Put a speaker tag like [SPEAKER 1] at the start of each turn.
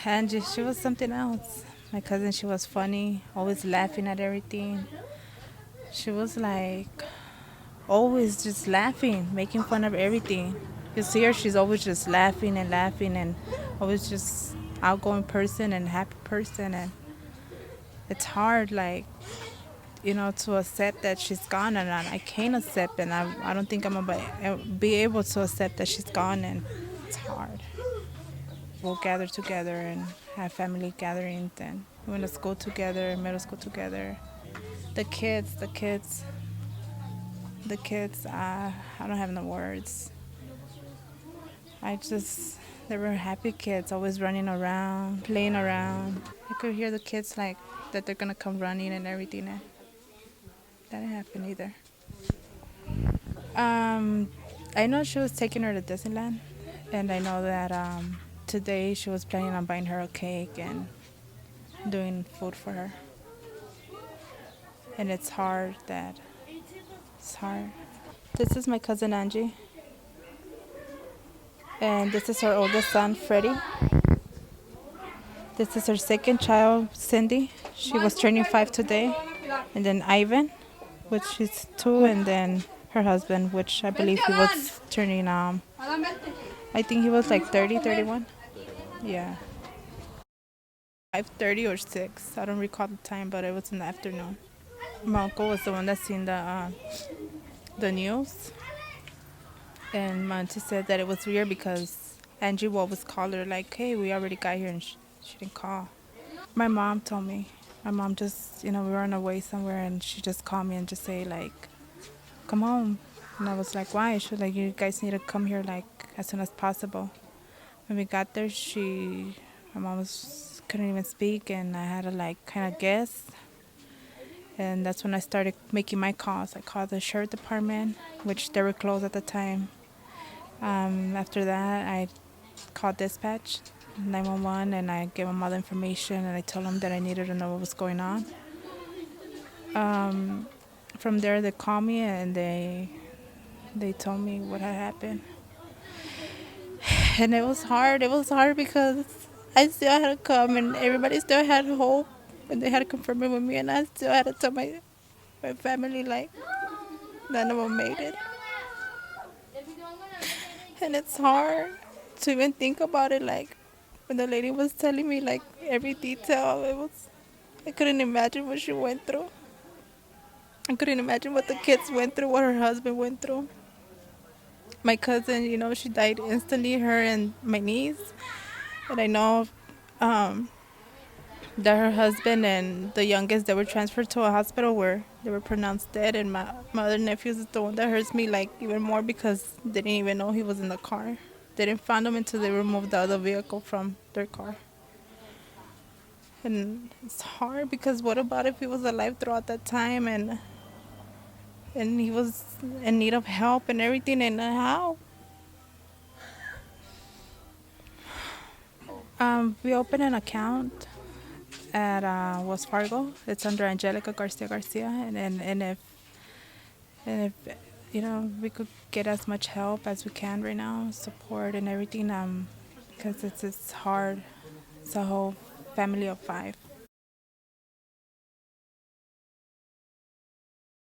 [SPEAKER 1] Angie, she was something else. My cousin, she was funny, always laughing at everything. She was like always just laughing, making fun of everything. You see her, she's always just laughing and always just outgoing person and happy person. And it's hard, like, to accept that she's gone, and I can't accept, and I don't think I'm gonna be able to accept that she's gone, and it's hard. We'll gather together and have family gatherings, and we went to school together, middle school together. The kids, I don't have no words. I just, they were happy kids, always running around, playing around. I could hear the kids like that they're gonna come running and everything. And that didn't happen either. Um, I know she was taking her to Disneyland, and I know that today she was planning on buying her a cake and doing food for her. And it's hard. This is my cousin Angie, and this is her oldest son, Freddy. This is her second child, Cindy. She was turning 5 today. And then Ivan, which is 2, and then her husband, which I believe he was turning, I think he was like 30, 31. Yeah. 5:30 or 6. I don't recall the time, but it was in the afternoon. My uncle was the one that seen the news. And my auntie said that it was weird because Angie will always call her like, hey, we already got here, and she didn't call. My mom told me. My mom just, we were on our way somewhere, and she just called me and just say like, come home. And I was like, why? She was like, you guys need to come here like as soon as possible. When we got there, my mom couldn't even speak, and I had to like kind of guess. And that's when I started making my calls. I called the sheriff department, which they were closed at the time. After that, I called dispatch, 911, and I gave them all the information, and I told them that I needed to know what was going on. From there, they called me, and they told me what had happened. And it was hard. It was hard because I still had to come, and everybody still had hope, and they had to confirm it with me, and I still had to tell my family like none of them made it. And it's hard to even think about it. Like when the lady was telling me like every detail, I couldn't imagine what she went through. I couldn't imagine what the kids went through, what her husband went through. My cousin, she died instantly, her and my niece. And I know that her husband and the youngest, they were transferred to a hospital where they were pronounced dead. And my other nephew is the one that hurts me like even more because they didn't even know he was in the car. They didn't find him until they removed the other vehicle from their car. And it's hard because what about if he was alive throughout that time and he was in need of help and everything, and how? We opened an account at Wells Fargo. It's under Angelica Garcia, and if we could get as much help as we can right now, support and everything, because it's hard. It's a whole family of 5.